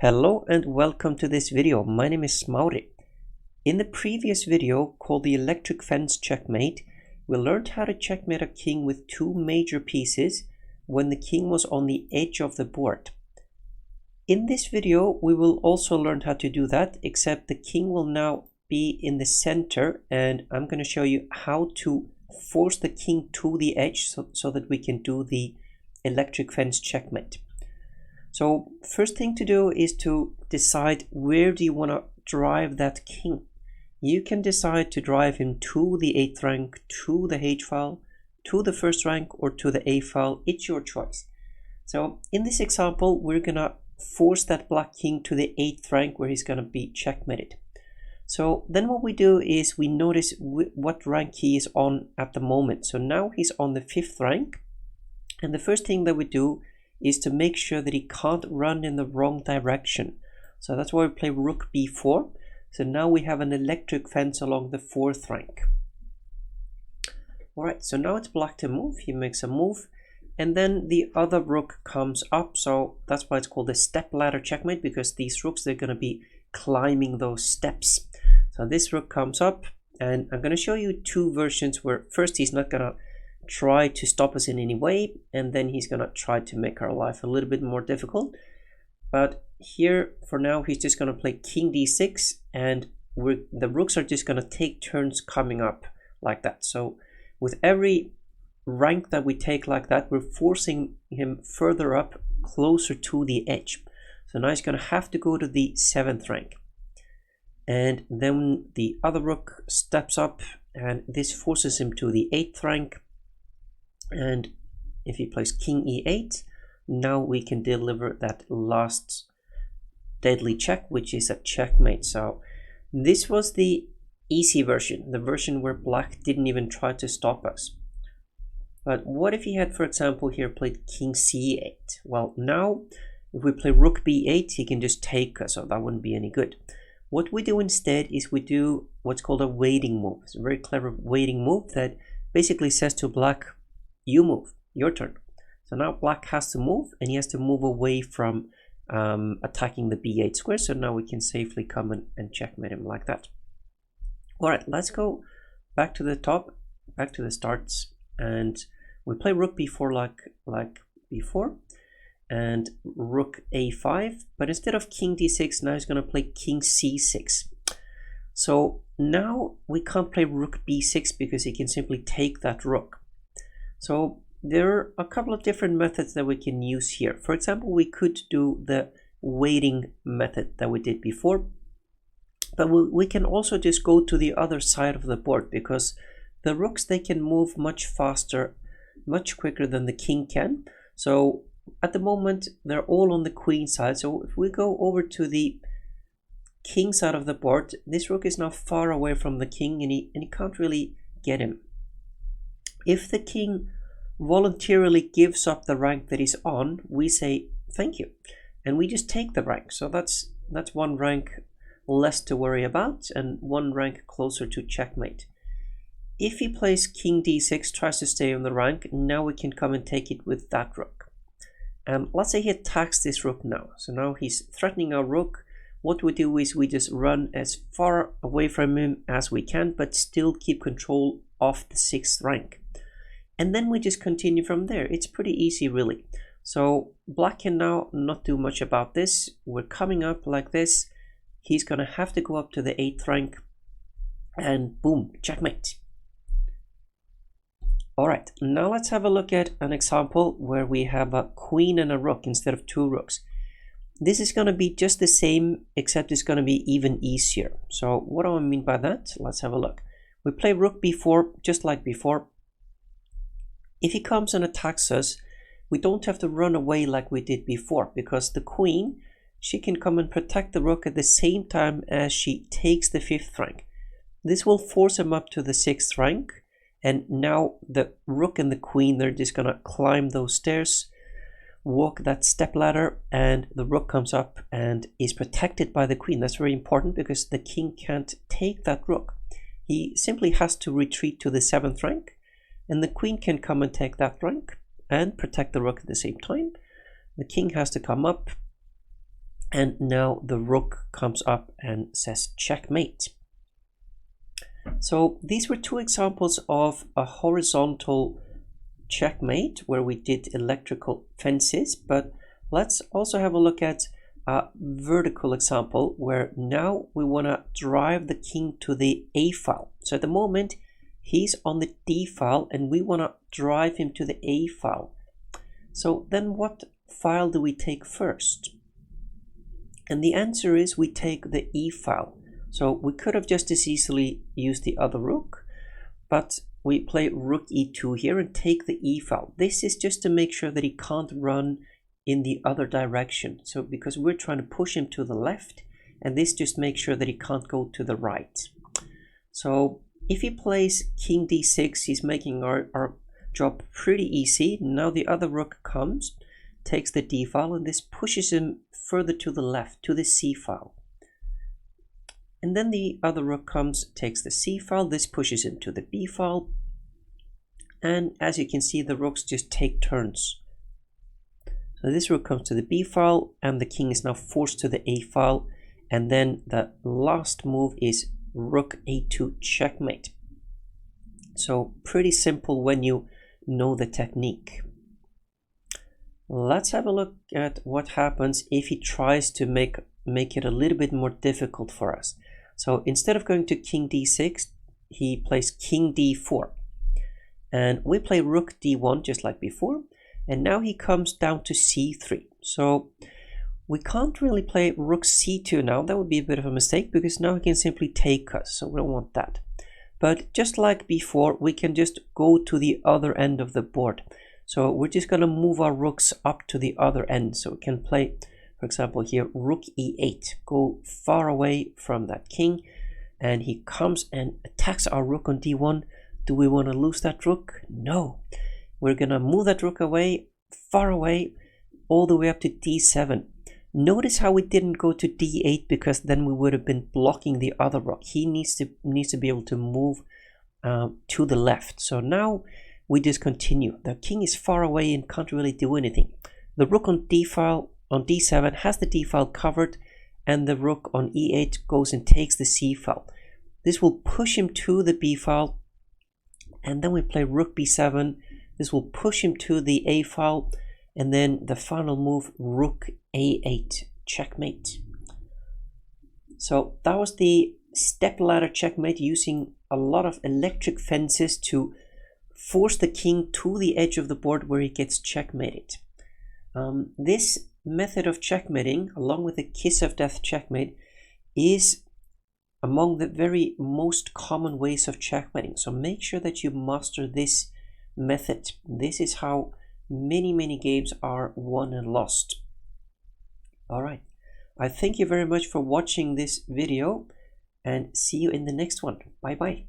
Hello and welcome to this video. My name is Smauri. In the previous video called the Electric Fence Checkmate, we learned how to checkmate a king with two major pieces when the king was on the edge of the board. In this video, we will also learn how to do that, except the king will now be in the center, and I'm going to show you how to force the king to the edge so that we can do the Electric Fence Checkmate. So first thing to do is to decide where do you want to drive that king. You can decide to drive him to the 8th rank, to the H file, to the 1st rank, or to the A file. It's your choice. So in this example, we're going to force that black king to the 8th rank where he's going to be checkmated. So then what we do is we notice what rank he is on at the moment. So now he's on the 5th rank. And the first thing that we do is to make sure that he can't run in the wrong direction. So that's why we play rook b4. So now we have an electric fence along the 4th rank. Alright, so now it's black to move. He makes a move. And then the other rook comes up. So that's why it's called a stepladder checkmate, because these rooks, they're going to be climbing those steps. So this rook comes up, and I'm going to show you two versions where first he's not going to try to stop us in any way, and then he's gonna try to make our life a little bit more difficult. But here for now he's just gonna play king d6, and the rooks are just gonna take turns coming up like that. So with every rank that we take like that, we're forcing him further up, closer to the edge. So now he's gonna have to go to the 7th rank, and then the other rook steps up, and this forces him to the 8th rank. And if he plays king e8, now we can deliver that last deadly check, which is a checkmate. So this was the easy version, the version where black didn't even try to stop us. But what if he had, for example, here played king c8? Well, now if we play rook b8, he can just take us, so that wouldn't be any good. What we do instead is we do what's called a waiting move. It's a very clever waiting move that basically says to black, you move, your turn. So now black has to move, and he has to move away from attacking the b8 square. So now we can safely come and checkmate him like that. All right, let's go back to the top, back to the starts, and we play rook b4 like before, and rook a5. But instead of king d6, now he's going to play king c6. So now we can't play rook b6 because he can simply take that rook. So there are a couple of different methods that we can use here. For example, we could do the waiting method that we did before, but we can also just go to the other side of the board, because the rooks, they can move much faster, much quicker than the king can. So at the moment, they're all on the queen side. So if we go over to the king side of the board, this rook is now far away from the king, and he can't really get him. If the king voluntarily gives up the rank that he's on, we say thank you, and we just take the rank. So that's one rank less to worry about, and one rank closer to checkmate. If he plays king d6, tries to stay on the rank, now we can come and take it with that rook. And let's say he attacks this rook now. So now he's threatening our rook. What we do is we just run as far away from him as we can, but still keep control of the 6th rank. And then we just continue from there. It's pretty easy, really. So black can now not do much about this. We're coming up like this. He's going to have to go up to the 8th rank, and boom, checkmate. All right, now let's have a look at an example where we have a queen and a rook instead of two rooks. This is going to be just the same, except it's going to be even easier. So what do I mean by that? Let's have a look. We play rook b4 just like before. If he comes and attacks us, we don't have to run away like we did before, because the queen, she can come and protect the rook at the same time as she takes the 5th rank. This will force him up to the 6th rank, and now the rook and the queen, they're just going to climb those stairs, walk that step ladder, and the rook comes up and is protected by the queen. That's very important, because the king can't take that rook. He simply has to retreat to the 7th rank, and the queen can come and take that rank and protect the rook at the same time. The king has to come up, And now the rook comes up and says checkmate. So these were two examples of a horizontal checkmate where we did electrical fences, but let's also have a look at a vertical example where now we want to drive the king to the A file. So at the moment he's on the D file and we want to drive him to the A file. So then what file do we take first? And the answer is we take the E file. So we could have just as easily used the other rook, but we play rook e2 here and take the E file. This is just to make sure that he can't run in the other direction. So because we're trying to push him to the left, and this just makes sure that he can't go to the right. So if he plays king d6, he's making our job pretty easy. Now the other rook comes, takes the D file, and this pushes him further to the left, to the C file. And then the other rook comes, takes the C file, this pushes him to the B file. And as you can see, the rooks just take turns. So this rook comes to the B file, and the king is now forced to the A file. And then the last move is rook a2 checkmate. So pretty simple when you know the technique. Let's have a look at what happens if he tries to make it a little bit more difficult for us. So instead of going to king d6, he plays king d4. And we play rook d1 just like before. And now he comes down to c3. So we can't really play rook c2 now. That would be a bit of a mistake because now he can simply take us. So we don't want that. But just like before, we can just go to the other end of the board. So we're just going to move our rooks up to the other end. So we can play, for example, here, rook e8, go far away from that king. And he comes and attacks our rook on d1. Do we want to lose that rook? No. We're going to move that rook away, far away, all the way up to d7. Notice how we didn't go to d8 because then we would have been blocking the other rook. He needs to be able to move to the left. So now we just continue. The king is far away and can't really do anything. The rook on d file on d7 has the d file covered, and the rook on e8 goes and takes the c file. This will push him to the b file, and then we play rook b7. This will push him to the a file, and then the final move, rook a8 checkmate. So that was the stepladder checkmate using a lot of electric fences to force the king to the edge of the board where he gets checkmated. This method of checkmating, along with the kiss of death checkmate, is among the very most common ways of checkmating. So make sure that you master this method. This is how many games are won and lost. All right, I thank you very much for watching this video and see you in the next one. Bye bye.